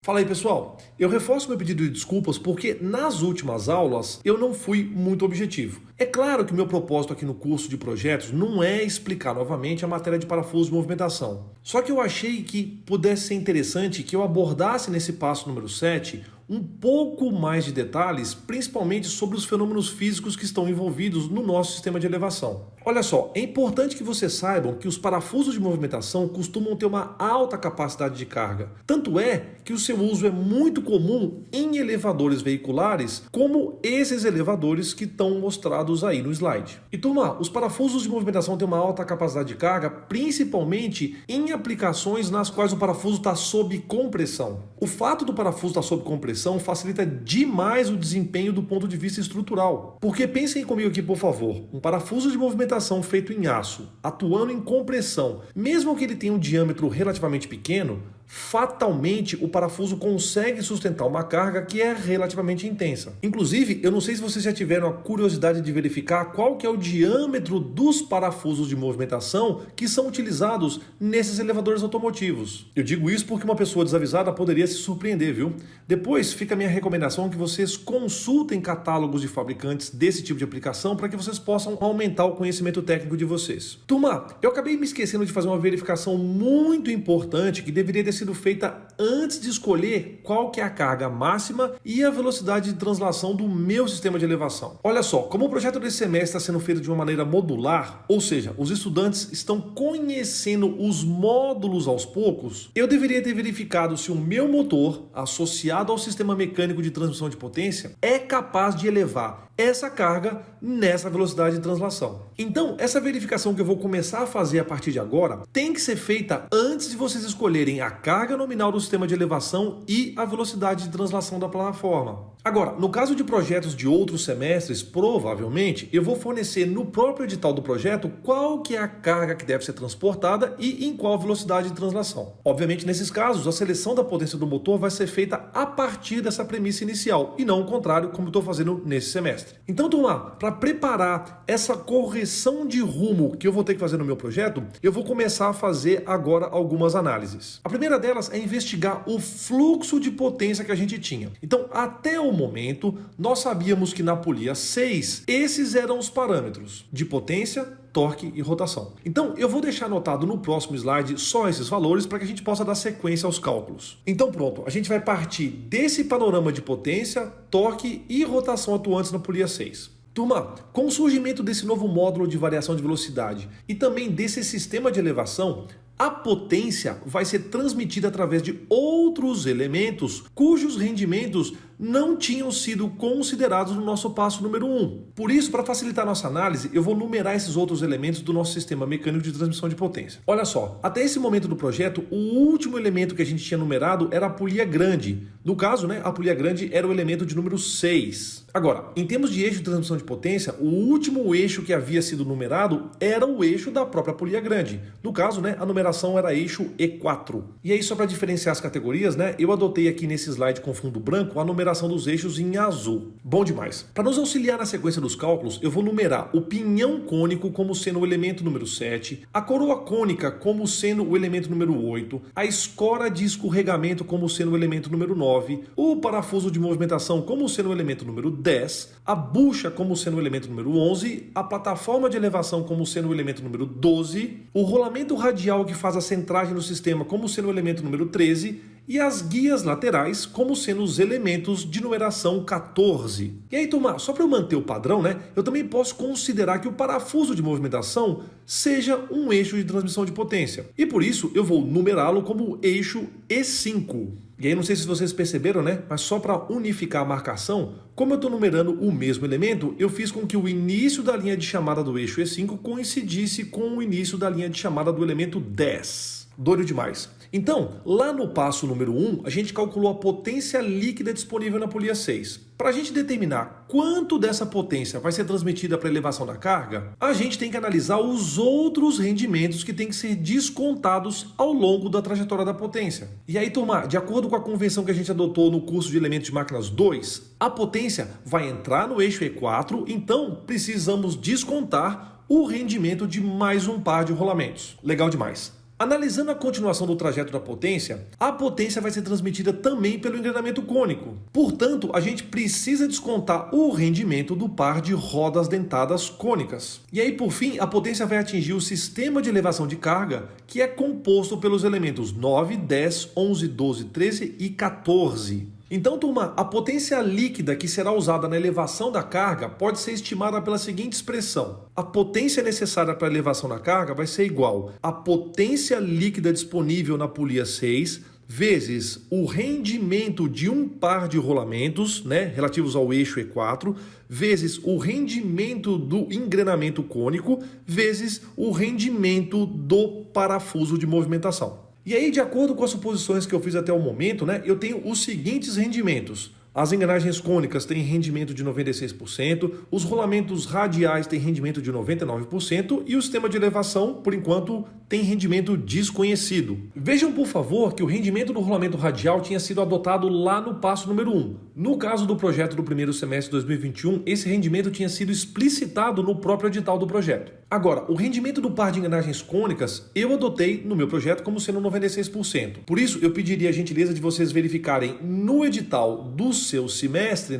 Fala aí, pessoal. Eu reforço meu pedido de desculpas porque nas últimas aulas eu não fui muito objetivo. É claro que o meu propósito aqui no curso de projetos não é explicar novamente a matéria de parafuso de movimentação. Só que eu achei que pudesse ser interessante que eu abordasse nesse passo número 7 um pouco mais de detalhes, principalmente sobre os fenômenos físicos que estão envolvidos no nosso sistema de elevação. Olha só, é importante que vocês saibam que os parafusos de movimentação costumam ter uma alta capacidade de carga. Tanto é que o seu uso é muito comum em elevadores veiculares, como esses elevadores que estão mostrados aí no slide. E turma, os parafusos de movimentação têm uma alta capacidade de carga, principalmente em aplicações nas quais o parafuso está sob compressão. O fato do parafuso estar sob compressão facilita demais o desempenho do ponto de vista estrutural. Porque pensem comigo aqui, por favor, um parafuso de movimentação feito em aço, atuando em compressão, mesmo que ele tenha um diâmetro relativamente pequeno, fatalmente o parafuso consegue sustentar uma carga que é relativamente intensa. Inclusive, eu não sei se vocês já tiveram a curiosidade de verificar qual que é o diâmetro dos parafusos de movimentação que são utilizados nesses elevadores automotivos. Eu digo isso porque uma pessoa desavisada poderia se surpreender, viu? Depois fica a minha recomendação que vocês consultem catálogos de fabricantes desse tipo de aplicação para que vocês possam aumentar o conhecimento técnico de vocês. Turma, eu acabei me esquecendo de fazer uma verificação muito importante que deveria ter sido feita antes de escolher qual que é a carga máxima e a velocidade de translação do meu sistema de elevação. Olha só, como o projeto desse semestre está sendo feito de uma maneira modular, ou seja, os estudantes estão conhecendo os módulos aos poucos, eu deveria ter verificado se o meu motor, associado ao sistema mecânico de transmissão de potência, é capaz de elevar essa carga nessa velocidade de translação. Então, essa verificação que eu vou começar a fazer a partir de agora tem que ser feita antes de vocês escolherem a carga nominal do sistema de elevação e a velocidade de translação da plataforma. Agora, no caso de projetos de outros semestres, provavelmente eu vou fornecer no próprio edital do projeto qual que é a carga que deve ser transportada e em qual velocidade de translação. Obviamente, nesses casos, a seleção da potência do motor vai ser feita a partir dessa premissa inicial e não o contrário, como eu estou fazendo nesse semestre. Então, turma, para preparar essa correção de rumo que eu vou ter que fazer no meu projeto, eu vou começar a fazer agora algumas análises. A primeira delas é investigar o fluxo de potência que a gente tinha. Então, até o momento, nós sabíamos que na polia 6, esses eram os parâmetros de potência, torque e rotação. Então, eu vou deixar anotado no próximo slide só esses valores para que a gente possa dar sequência aos cálculos. Então, pronto, a gente vai partir desse panorama de potência, torque e rotação atuantes na polia 6. Turma, com o surgimento desse novo módulo de variação de velocidade e também desse sistema de elevação, a potência vai ser transmitida através de outros elementos cujos rendimentos não tinham sido considerados no nosso passo número 1. Por isso, para facilitar nossa análise, eu vou numerar esses outros elementos do nosso sistema mecânico de transmissão de potência. Olha só, até esse momento do projeto, o último elemento que a gente tinha numerado era a polia grande. No caso, a polia grande era o elemento de número 6. Agora, em termos de eixo de transmissão de potência, o último eixo que havia sido numerado era o eixo da própria polia grande. No caso, a numeração era eixo E4. E aí, só para diferenciar as categorias, eu adotei aqui nesse slide com fundo branco a numeração dos eixos em azul. Bom demais. Para nos auxiliar na sequência dos cálculos, eu vou numerar o pinhão cônico como sendo o elemento número 7, a coroa cônica como sendo o elemento número 8, a escora de escorregamento como sendo o elemento número 9, o parafuso de movimentação como sendo o elemento número 10, a bucha como sendo o elemento número 11, a plataforma de elevação como sendo o elemento número 12, o rolamento radial que faz a centragem do sistema como sendo o elemento número 13 e as guias laterais como sendo os elementos de numeração 14. E aí, turma, só para eu manter o padrão, eu também posso considerar que o parafuso de movimentação seja um eixo de transmissão de potência. E por isso eu vou numerá-lo como eixo E5. E aí, não sei se vocês perceberam, mas só para unificar a marcação, como eu estou numerando o mesmo elemento, eu fiz com que o início da linha de chamada do eixo E5 coincidisse com o início da linha de chamada do elemento 10. Doido demais. Então, lá no passo número 1, a gente calculou a potência líquida disponível na polia 6. Para a gente determinar quanto dessa potência vai ser transmitida para a elevação da carga, a gente tem que analisar os outros rendimentos que têm que ser descontados ao longo da trajetória da potência. E aí, turma, de acordo com a convenção que a gente adotou no curso de elementos de máquinas 2, a potência vai entrar no eixo E4, então precisamos descontar o rendimento de mais um par de rolamentos. Legal demais. Analisando a continuação do trajeto da potência, a potência vai ser transmitida também pelo engrenamento cônico. Portanto, a gente precisa descontar o rendimento do par de rodas dentadas cônicas. E aí, por fim, a potência vai atingir o sistema de elevação de carga, que é composto pelos elementos 9, 10, 11, 12, 13 e 14. Então, turma, a potência líquida que será usada na elevação da carga pode ser estimada pela seguinte expressão. A potência necessária para a elevação da carga vai ser igual à potência líquida disponível na polia 6 vezes o rendimento de um par de rolamentos, relativos ao eixo E4, vezes o rendimento do engrenamento cônico, vezes o rendimento do parafuso de movimentação. E aí, de acordo com as suposições que eu fiz até o momento, eu tenho os seguintes rendimentos. As engrenagens cônicas têm rendimento de 96%, os rolamentos radiais têm rendimento de 99% e o sistema de elevação, por enquanto, tem rendimento desconhecido. Vejam, por favor, que o rendimento do rolamento radial tinha sido adotado lá no passo número 1. No caso do projeto do primeiro semestre de 2021, esse rendimento tinha sido explicitado no próprio edital do projeto. Agora, o rendimento do par de engrenagens cônicas eu adotei no meu projeto como sendo 96%. Por isso, eu pediria a gentileza de vocês verificarem no edital do seu semestre,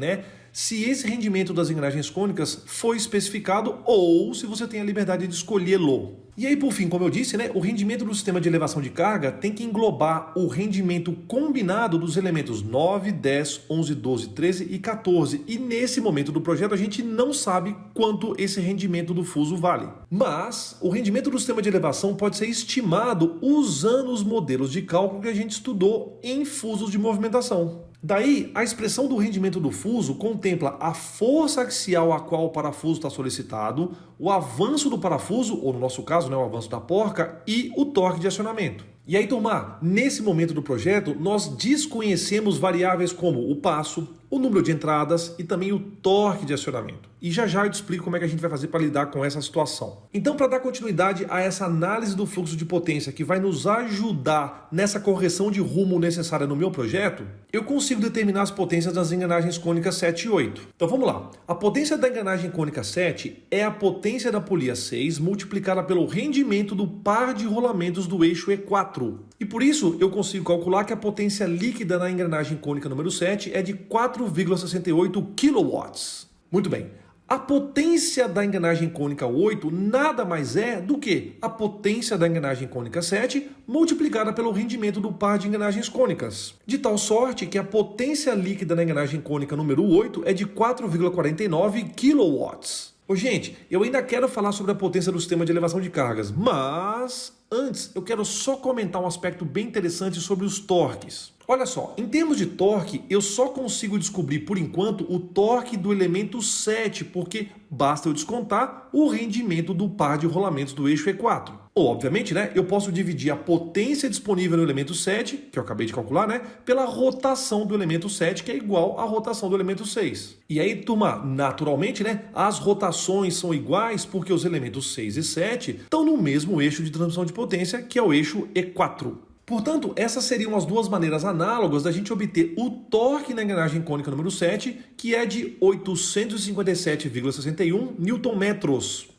se esse rendimento das engrenagens cônicas foi especificado ou se você tem a liberdade de escolhê-lo. E aí, por fim, como eu disse, o rendimento do sistema de elevação de carga tem que englobar o rendimento combinado dos elementos 9, 10, 11, 12, 13 e 14. E nesse momento do projeto a gente não sabe quanto esse rendimento do fuso vale. Mas o rendimento do sistema de elevação pode ser estimado usando os modelos de cálculo que a gente estudou em fusos de movimentação. Daí, a expressão do rendimento do fuso contempla a força axial a qual o parafuso está solicitado, o avanço do parafuso, ou no nosso caso, o avanço da porca, e o torque de acionamento. E aí, turma, nesse momento do projeto, nós desconhecemos variáveis como o passo, o número de entradas e também o torque de acionamento. E já eu te explico como é que a gente vai fazer para lidar com essa situação. Então, para dar continuidade a essa análise do fluxo de potência que vai nos ajudar nessa correção de rumo necessária no meu projeto, eu consigo determinar as potências das engrenagens cônicas 7 e 8. Então vamos lá. A potência da engrenagem cônica 7 é a potência da polia 6 multiplicada pelo rendimento do par de rolamentos do eixo E4. E por isso eu consigo calcular que a potência líquida na engrenagem cônica número 7 é de 4,68 kW. Muito bem. A potência da engrenagem cônica 8 nada mais é do que a potência da engrenagem cônica 7 multiplicada pelo rendimento do par de engrenagens cônicas. De tal sorte que a potência líquida na engrenagem cônica número 8 é de 4,49 kW. Gente, eu ainda quero falar sobre a potência do sistema de elevação de cargas, mas antes eu quero só comentar um aspecto bem interessante sobre os torques. Olha só, em termos de torque, eu só consigo descobrir por enquanto o torque do elemento 7, porque basta eu descontar o rendimento do par de rolamentos do eixo E4. Obviamente, eu posso dividir a potência disponível no elemento 7, que eu acabei de calcular, pela rotação do elemento 7, que é igual à rotação do elemento 6. E aí, turma, naturalmente, as rotações são iguais porque os elementos 6 e 7 estão no mesmo eixo de transmissão de potência, que é o eixo E4. Portanto, essas seriam as duas maneiras análogas da gente obter o torque na engrenagem cônica número 7, que é de 857,61 Nm.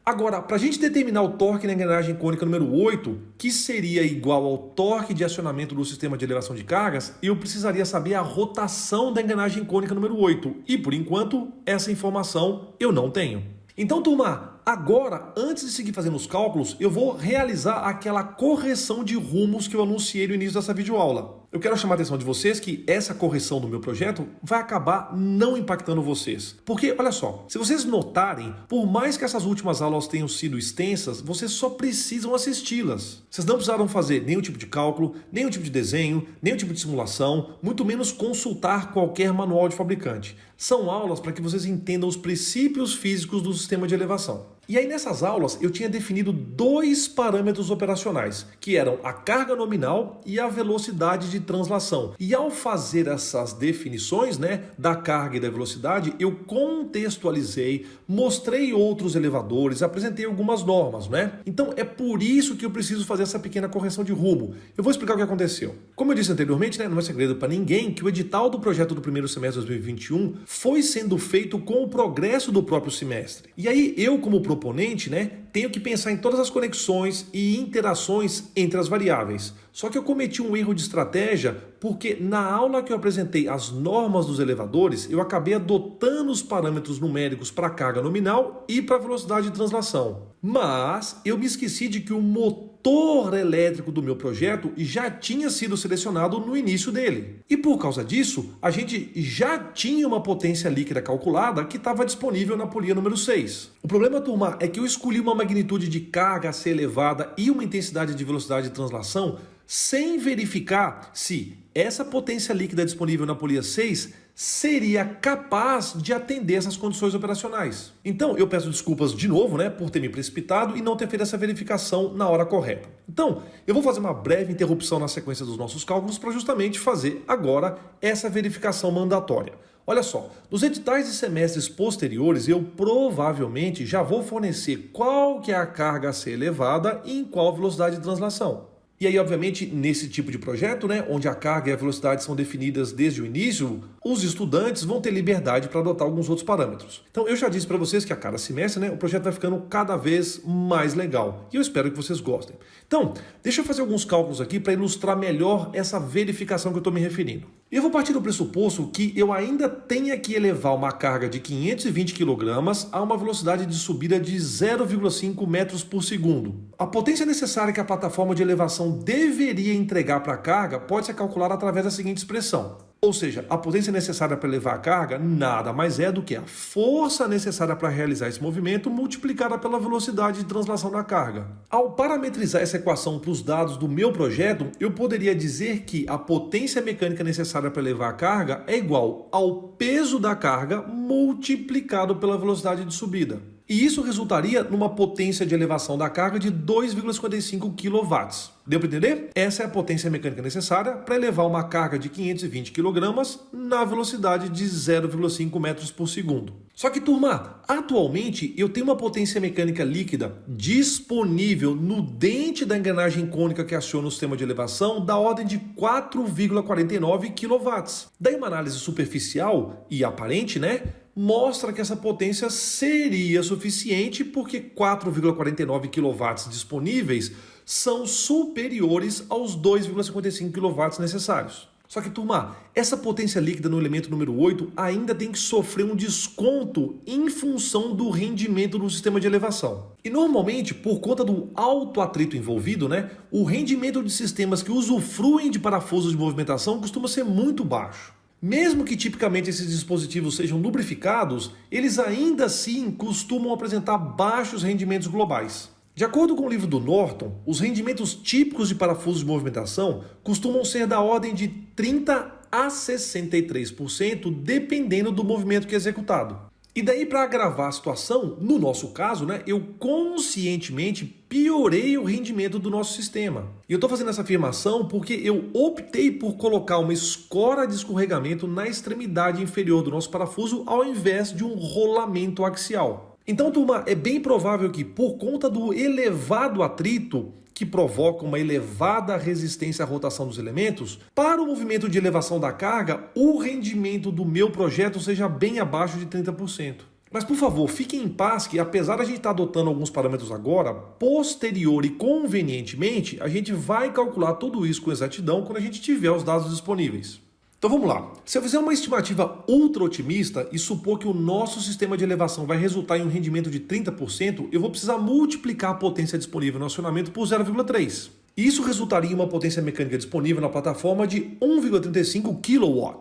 Agora, para a gente determinar o torque na engrenagem cônica número 8, que seria igual ao torque de acionamento do sistema de elevação de cargas, eu precisaria saber a rotação da engrenagem cônica número 8. E, por enquanto, essa informação eu não tenho. Então, turma, agora, antes de seguir fazendo os cálculos, eu vou realizar aquela correção de rumos que eu anunciei no início dessa videoaula. Eu quero chamar a atenção de vocês que essa correção do meu projeto vai acabar não impactando vocês. Porque, olha só, se vocês notarem, por mais que essas últimas aulas tenham sido extensas, vocês só precisam assisti-las. Vocês não precisaram fazer nenhum tipo de cálculo, nenhum tipo de desenho, nenhum tipo de simulação, muito menos consultar qualquer manual de fabricante. São aulas para que vocês entendam os princípios físicos do sistema de elevação. E aí nessas aulas eu tinha definido dois parâmetros operacionais, que eram a carga nominal e a velocidade de translação. E ao fazer essas definições, da carga e da velocidade, eu contextualizei, mostrei outros elevadores, apresentei algumas normas, Então é por isso que eu preciso fazer essa pequena correção de rumo. Eu vou explicar o que aconteceu. Como eu disse anteriormente, não é segredo para ninguém que o edital do projeto do primeiro semestre de 2021 foi sendo feito com o progresso do próprio semestre. E aí eu, como proponente proponente, né, tenho que pensar em todas as conexões e interações entre as variáveis. Só que eu cometi um erro de estratégia porque na aula que eu apresentei as normas dos elevadores, eu acabei adotando os parâmetros numéricos para a carga nominal e para a velocidade de translação. Mas eu me esqueci de que o motor elétrico do meu projeto já tinha sido selecionado no início dele. E por causa disso, a gente já tinha uma potência líquida calculada que estava disponível na polia número 6. O problema, turma, é que eu escolhi uma magnitude de carga a ser elevada e uma intensidade de velocidade de translação sem verificar se essa potência líquida disponível na polia 6 seria capaz de atender essas condições operacionais. Então, eu peço desculpas de novo, né, por ter me precipitado e não ter feito essa verificação na hora correta. Então, eu vou fazer uma breve interrupção na sequência dos nossos cálculos para justamente fazer agora essa verificação mandatória. Olha só, nos editais de semestres posteriores, eu provavelmente já vou fornecer qual que é a carga a ser elevada e em qual velocidade de translação. E aí, obviamente, nesse tipo de projeto, né, onde a carga e a velocidade são definidas desde o início, os estudantes vão ter liberdade para adotar alguns outros parâmetros. Então, eu já disse para vocês que a cada semestre, né, o projeto vai ficando cada vez mais legal. E eu espero que vocês gostem. Então, deixa eu fazer alguns cálculos aqui para ilustrar melhor essa verificação que eu estou me referindo. Eu vou partir do pressuposto que eu ainda tenha que elevar uma carga de 520 kg a uma velocidade de subida de 0,5 metros por segundo. A potência necessária que a plataforma de elevação deveria entregar para a carga pode ser calculada através da seguinte expressão. Ou seja, a potência necessária para elevar a carga nada mais é do que a força necessária para realizar esse movimento multiplicada pela velocidade de translação da carga. Ao parametrizar essa equação para os dados do meu projeto, eu poderia dizer que a potência mecânica necessária para elevar a carga é igual ao peso da carga multiplicado pela velocidade de subida. E isso resultaria numa potência de elevação da carga de 2,55 kW. Deu para entender? Essa é a potência mecânica necessária para elevar uma carga de 520 kg na velocidade de 0,5 metros por segundo. Só que, turma, atualmente eu tenho uma potência mecânica líquida disponível no dente da engrenagem cônica que aciona o sistema de elevação da ordem de 4,49 kW. Daí uma análise superficial e aparente, né, mostra que essa potência seria suficiente porque 4,49 kW disponíveis são superiores aos 2,55 kW necessários. Só que, turma, essa potência líquida no elemento número 8 ainda tem que sofrer um desconto em função do rendimento do sistema de elevação. E normalmente, por conta do alto atrito envolvido, né, o rendimento de sistemas que usufruem de parafusos de movimentação costuma ser muito baixo. Mesmo que tipicamente esses dispositivos sejam lubrificados, eles ainda assim costumam apresentar baixos rendimentos globais. De acordo com o livro do Norton, os rendimentos típicos de parafusos de movimentação costumam ser da ordem de 30% a 63%, dependendo do movimento que é executado. E daí, para agravar a situação, no nosso caso, né, eu conscientemente piorei o rendimento do nosso sistema. E eu estou fazendo essa afirmação porque eu optei por colocar uma escora de escorregamento na extremidade inferior do nosso parafuso ao invés de um rolamento axial. Então, turma, é bem provável que, por conta do elevado atrito, que provoca uma elevada resistência à rotação dos elementos, para o movimento de elevação da carga, o rendimento do meu projeto seja bem abaixo de 30%. Mas, por favor, fiquem em paz que, apesar de a gente estar adotando alguns parâmetros agora, posterior e convenientemente, a gente vai calcular tudo isso com exatidão quando a gente tiver os dados disponíveis. Então vamos lá. Se eu fizer uma estimativa ultra otimista e supor que o nosso sistema de elevação vai resultar em um rendimento de 30%, eu vou precisar multiplicar a potência disponível no acionamento por 0,3. Isso resultaria em uma potência mecânica disponível na plataforma de 1,35 kW.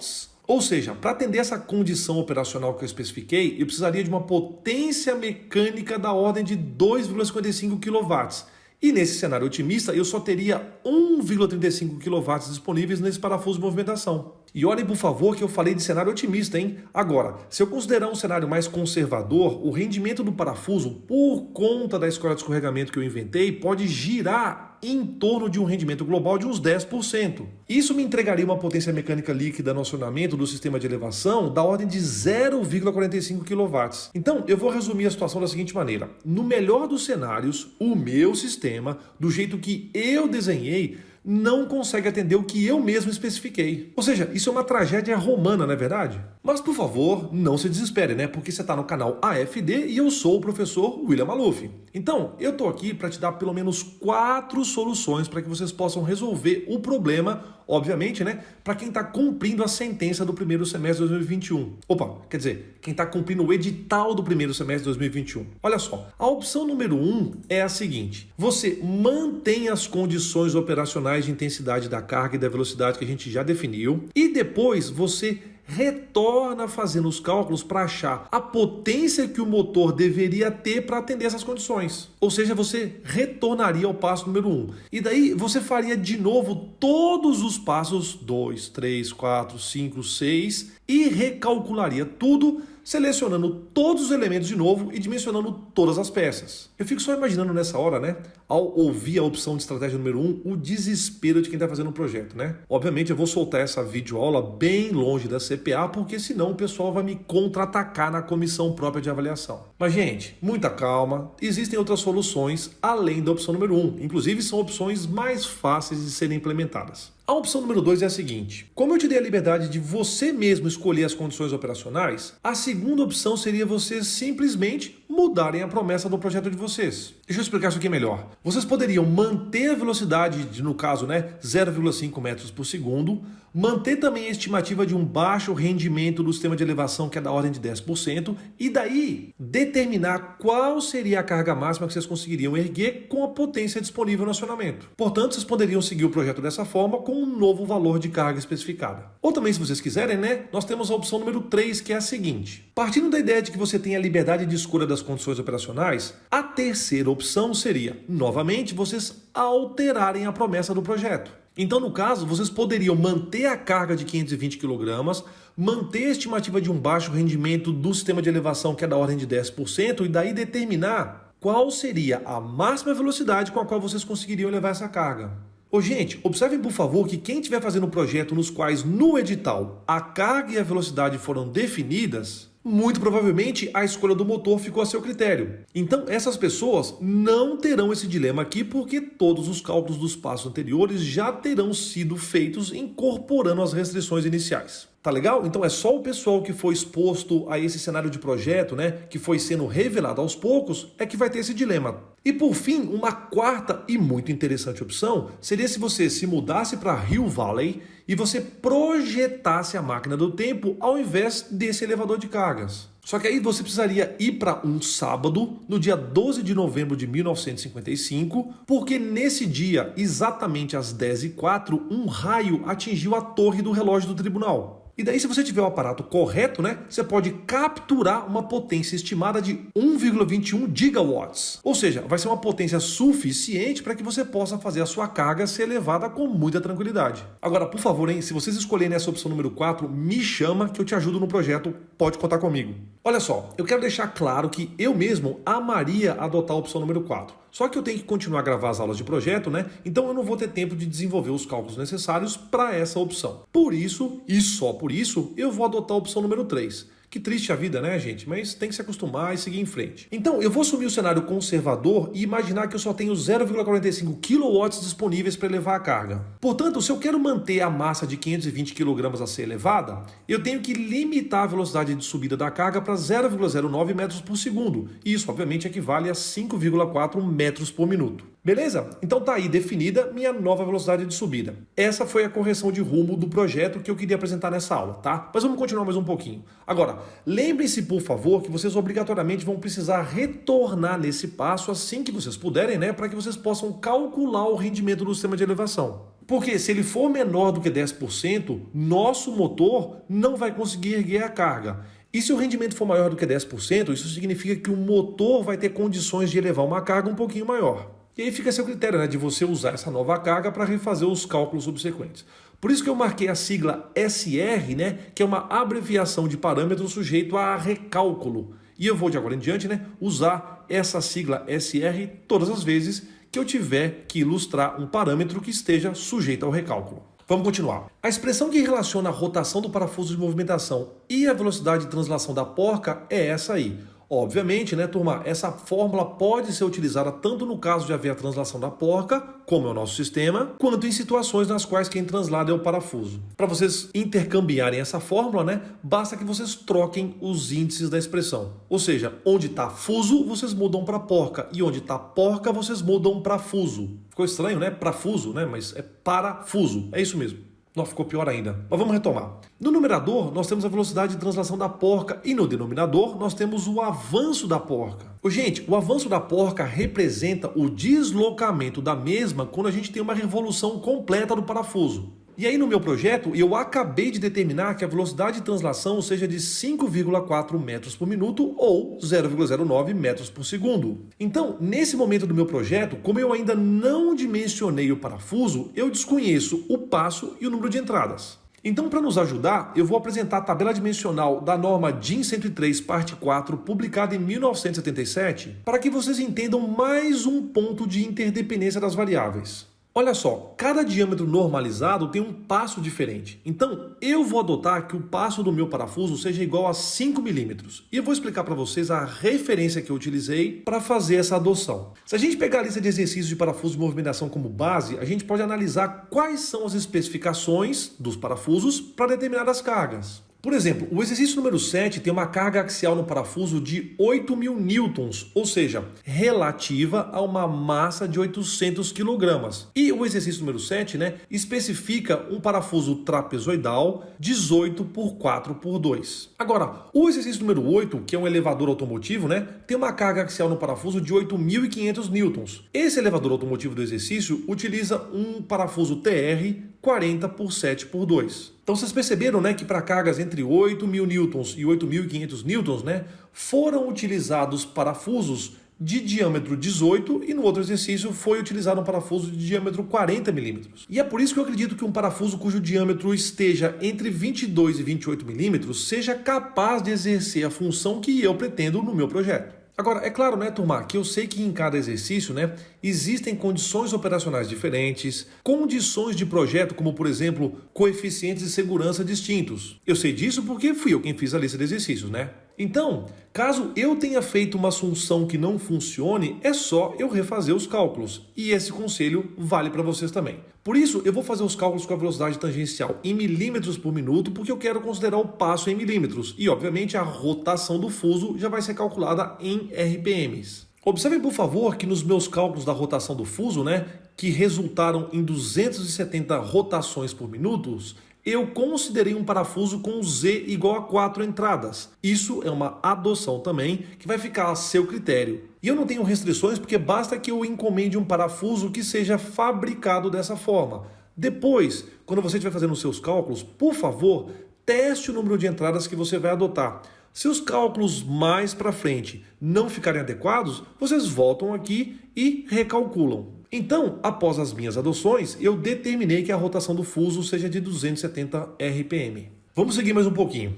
Ou seja, para atender essa condição operacional que eu especifiquei, eu precisaria de uma potência mecânica da ordem de 2,55 kW. E nesse cenário otimista, eu só teria 1,35 kW disponíveis nesse parafuso de movimentação. E olhem, por favor, que eu falei de cenário otimista, hein? Agora, se eu considerar um cenário mais conservador, o rendimento do parafuso, por conta da escola de escorregamento que eu inventei, pode girar em torno de um rendimento global de uns 10%. Isso me entregaria uma potência mecânica líquida no acionamento do sistema de elevação da ordem de 0,45 kW. Então, eu vou resumir a situação da seguinte maneira. No melhor dos cenários, o meu sistema, do jeito que eu desenhei, não consegue atender o que eu mesmo especifiquei. Ou seja, isso é uma tragédia romana, não é verdade? Mas, por favor, não se desespere, né? Porque você está no canal AFD e eu sou o professor William Maluf. Então, eu estou aqui para te dar pelo menos 4 soluções para que vocês possam resolver o problema, obviamente, né? Para quem está cumprindo a sentença do primeiro semestre de 2021. Opa, quer dizer, quem está cumprindo o edital do primeiro semestre de 2021. Olha só, a opção número 1 é a seguinte: você mantém as condições operacionais de intensidade da carga e da velocidade que a gente já definiu e depois você retorna fazendo os cálculos para achar a potência que o motor deveria ter para atender essas condições. Ou seja, você retornaria ao passo número 1. E daí você faria de novo todos os passos 2, 3, 4, 5, 6 e recalcularia tudo, selecionando todos os elementos de novo e dimensionando todas as peças. Eu fico só imaginando nessa hora, né, ao ouvir a opção de estratégia número 1, o desespero de quem está fazendo o projeto, né? Obviamente eu vou soltar essa videoaula bem longe da CPA, porque senão o pessoal vai me contra-atacar na comissão própria de avaliação. Mas, gente, muita calma, existem outras soluções além da opção número 1, inclusive são opções mais fáceis de serem implementadas. A opção número 2 é a seguinte: como eu te dei a liberdade de você mesmo escolher as condições operacionais, a segunda opção seria vocês simplesmente mudarem a promessa do projeto de vocês. Deixa eu explicar isso aqui melhor. Vocês poderiam manter a velocidade de, no caso, 0,5 metros por segundo, manter também a estimativa de um baixo rendimento do sistema de elevação, que é da ordem de 10%, e daí determinar qual seria a carga máxima que vocês conseguiriam erguer com a potência disponível no acionamento. Portanto, vocês poderiam seguir o projeto dessa forma, com um novo valor de carga especificada. Ou também, se vocês quiserem, nós temos a opção número 3, que é a seguinte: partindo da ideia de que você tem a liberdade de escolha das condições operacionais, a terceira opção seria, novamente, vocês alterarem a promessa do projeto. Então, no caso, vocês poderiam manter a carga de 520 kg, manter a estimativa de um baixo rendimento do sistema de elevação, que é da ordem de 10%, e daí determinar qual seria a máxima velocidade com a qual vocês conseguiriam levar essa carga. Ô, gente, observem por favor que quem estiver fazendo um projeto nos quais no edital a carga e a velocidade foram definidas, muito provavelmente a escolha do motor ficou a seu critério. Então essas pessoas não terão esse dilema aqui, porque todos os cálculos dos passos anteriores já terão sido feitos incorporando as restrições iniciais. Tá legal? Então é só o pessoal que foi exposto a esse cenário de projeto, que foi sendo revelado aos poucos, é que vai ter esse dilema. E por fim, uma quarta e muito interessante opção seria se você se mudasse para Hill Valley e você projetasse a máquina do tempo ao invés desse elevador de cargas. Só que aí você precisaria ir para um sábado, no dia 12 de novembro de 1955, porque nesse dia, exatamente às 10h04, um raio atingiu a torre do relógio do tribunal. E daí, se você tiver o aparato correto, você pode capturar uma potência estimada de 1,21 gigawatts. Ou seja, vai ser uma potência suficiente para que você possa fazer a sua carga ser elevada com muita tranquilidade. Agora, por favor, se vocês escolherem essa opção número 4, me chama que eu te ajudo no projeto, pode contar comigo. Olha só, eu quero deixar claro que eu mesmo amaria adotar a opção número 4. Só que eu tenho que continuar a gravar as aulas de projeto, então eu não vou ter tempo de desenvolver os cálculos necessários para essa opção. Por isso, e só por isso, eu vou adotar a opção número 3. Que triste a vida, gente? Mas tem que se acostumar e seguir em frente. Então, eu vou assumir o cenário conservador e imaginar que eu só tenho 0,45 kW disponíveis para elevar a carga. Portanto, se eu quero manter a massa de 520 kg a ser elevada, eu tenho que limitar a velocidade de subida da carga para 0,09 metros por segundo. E isso, obviamente, equivale a 5,4 metros por minuto. Beleza? Então tá aí definida minha nova velocidade de subida. Essa foi a correção de rumo do projeto que eu queria apresentar nessa aula, tá? Mas vamos continuar mais um pouquinho. Agora, lembrem-se, por favor, que vocês obrigatoriamente vão precisar retornar nesse passo assim que vocês puderem, para que vocês possam calcular o rendimento do sistema de elevação. Porque se ele for menor do que 10%, nosso motor não vai conseguir erguer a carga. E se o rendimento for maior do que 10%, isso significa que o motor vai ter condições de elevar uma carga um pouquinho maior. E aí fica a seu critério, de você usar essa nova carga para refazer os cálculos subsequentes. Por isso que eu marquei a sigla SR, que é uma abreviação de parâmetro sujeito a recálculo. E eu vou de agora em diante, usar essa sigla SR todas as vezes que eu tiver que ilustrar um parâmetro que esteja sujeito ao recálculo. Vamos continuar. A expressão que relaciona a rotação do parafuso de movimentação e a velocidade de translação da porca é essa aí. Obviamente, né, turma, essa fórmula pode ser utilizada tanto no caso de haver a translação da porca, como é o nosso sistema, quanto em situações nas quais quem translada é o parafuso. Para vocês intercambiarem essa fórmula, né, basta que vocês troquem os índices da expressão. Ou seja, onde está fuso, vocês mudam para porca, e onde está porca, vocês mudam para fuso. Ficou estranho, né? Parafuso, né? Mas é parafuso. É isso mesmo. Não, ficou pior ainda. Mas vamos retomar. No numerador, nós temos a velocidade de translação da porca e no denominador, nós temos o avanço da porca. Gente, o avanço da porca representa o deslocamento da mesma quando a gente tem uma revolução completa do parafuso. E aí no meu projeto, eu acabei de determinar que a velocidade de translação seja de 5,4 metros por minuto ou 0,09 metros por segundo. Então, nesse momento do meu projeto, como eu ainda não dimensionei o parafuso, eu desconheço o passo e o número de entradas. Então, para nos ajudar, eu vou apresentar a tabela dimensional da norma DIN 103, parte 4, publicada em 1977, para que vocês entendam mais um ponto de interdependência das variáveis. Olha só, cada diâmetro normalizado tem um passo diferente. Então, eu vou adotar que o passo do meu parafuso seja igual a 5 milímetros. E eu vou explicar para vocês a referência que eu utilizei para fazer essa adoção. Se a gente pegar a lista de exercícios de parafuso de movimentação como base, a gente pode analisar quais são as especificações dos parafusos para determinadas cargas. Por exemplo, o exercício número 7 tem uma carga axial no parafuso de 8.000 newtons, ou seja, relativa a uma massa de 800 kg. E o exercício número 7, né, especifica um parafuso trapezoidal 18 por 4 por 2. Agora, o exercício número 8, que é um elevador automotivo, né, tem uma carga axial no parafuso de 8.500 newtons. Esse elevador automotivo do exercício utiliza um parafuso TR 40 por 7 por 2. Então vocês perceberam, né, que para cargas entre 8.000 newtons e 8.500 newtons, né, foram utilizados parafusos de diâmetro 18 e no outro exercício foi utilizado um parafuso de diâmetro 40 milímetros. E é por isso que eu acredito que um parafuso cujo diâmetro esteja entre 22 e 28 milímetros seja capaz de exercer a função que eu pretendo no meu projeto. Agora, é claro, né, turma, que eu sei que em cada exercício, né, existem condições operacionais diferentes, condições de projeto, como, por exemplo, coeficientes de segurança distintos. Eu sei disso porque fui eu quem fiz a lista de exercícios, né? Então, caso eu tenha feito uma assunção que não funcione, é só eu refazer os cálculos. E esse conselho vale para vocês também. Por isso, eu vou fazer os cálculos com a velocidade tangencial em milímetros por minuto, porque eu quero considerar o passo em milímetros. E, obviamente, a rotação do fuso já vai ser calculada em RPMs. Observem, por favor, que nos meus cálculos da rotação do fuso, né, que resultaram em 270 rotações por minuto, eu considerei um parafuso com Z igual a 4 entradas. Isso é uma adoção também que vai ficar a seu critério. E eu não tenho restrições porque basta que eu encomende um parafuso que seja fabricado dessa forma. Depois, quando você estiver fazendo os seus cálculos, por favor, teste o número de entradas que você vai adotar. Se os cálculos mais para frente não ficarem adequados, vocês voltam aqui e recalculam. Então, após as minhas adoções, eu determinei que a rotação do fuso seja de 270 RPM. Vamos seguir mais um pouquinho.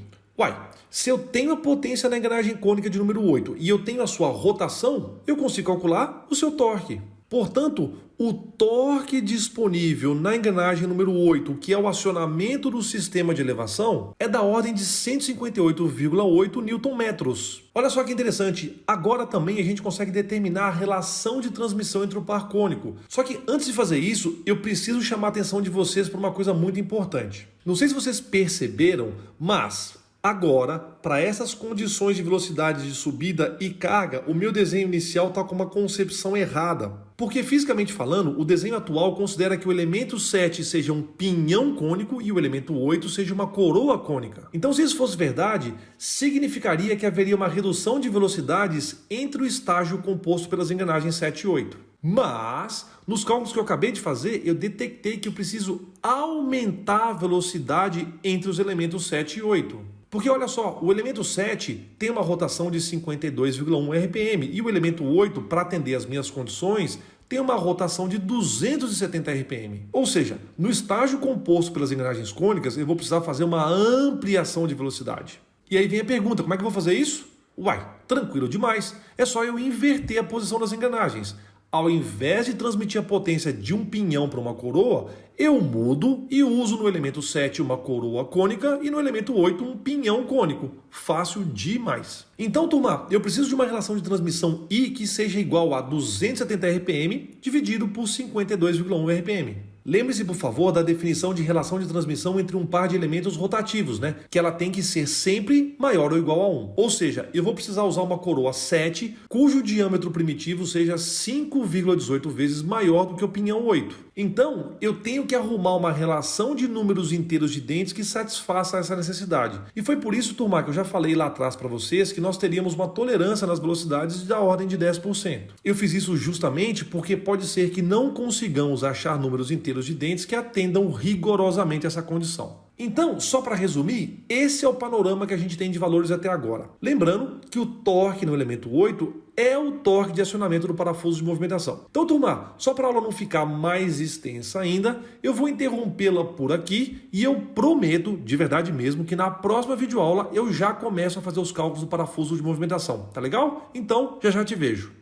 Se eu tenho a potência na engrenagem cônica de número 8 e eu tenho a sua rotação, eu consigo calcular o seu torque. Portanto, o torque disponível na engrenagem número 8, que é o acionamento do sistema de elevação, é da ordem de 158,8 Nm. Olha só que interessante, agora também a gente consegue determinar a relação de transmissão entre o par cônico. Só que antes de fazer isso, eu preciso chamar a atenção de vocês para uma coisa muito importante. Não sei se vocês perceberam, mas agora, para essas condições de velocidade de subida e carga, o meu desenho inicial está com uma concepção errada. Porque, fisicamente falando, o desenho atual considera que o elemento 7 seja um pinhão cônico e o elemento 8 seja uma coroa cônica. Então, se isso fosse verdade, significaria que haveria uma redução de velocidades entre o estágio composto pelas engrenagens 7 e 8. Mas, nos cálculos que eu acabei de fazer, eu detectei que eu preciso aumentar a velocidade entre os elementos 7 e 8. Porque olha só, o elemento 7 tem uma rotação de 52,1 RPM e o elemento 8, para atender as minhas condições, tem uma rotação de 270 RPM. Ou seja, no estágio composto pelas engrenagens cônicas, eu vou precisar fazer uma ampliação de velocidade. E aí vem a pergunta, como é que eu vou fazer isso? Tranquilo demais. É só eu inverter a posição das engrenagens. Ao invés de transmitir a potência de um pinhão para uma coroa, eu mudo e uso no elemento 7 uma coroa cônica e no elemento 8 um pinhão cônico. Fácil demais. Então, turma, eu preciso de uma relação de transmissão I que seja igual a 270 RPM dividido por 52,1 RPM. Lembre-se, por favor, da definição de relação de transmissão entre um par de elementos rotativos, né? Que ela tem que ser sempre maior ou igual a 1. Ou seja, eu vou precisar usar uma coroa 7, cujo diâmetro primitivo seja 5,18 vezes maior do que o pinhão 8. Então, eu tenho que arrumar uma relação de números inteiros de dentes que satisfaça essa necessidade. E foi por isso, turma, que eu já falei lá atrás para vocês que nós teríamos uma tolerância nas velocidades da ordem de 10%. Eu fiz isso justamente porque pode ser que não consigamos achar números inteiros de dentes que atendam rigorosamente essa condição. Então, só para resumir, esse é o panorama que a gente tem de valores até agora. Lembrando que o torque no elemento 8 é o torque de acionamento do parafuso de movimentação. Então, turma, só para a aula não ficar mais extensa ainda, eu vou interrompê-la por aqui e eu prometo, de verdade mesmo, que na próxima videoaula eu já começo a fazer os cálculos do parafuso de movimentação. Tá legal? Então, já te vejo.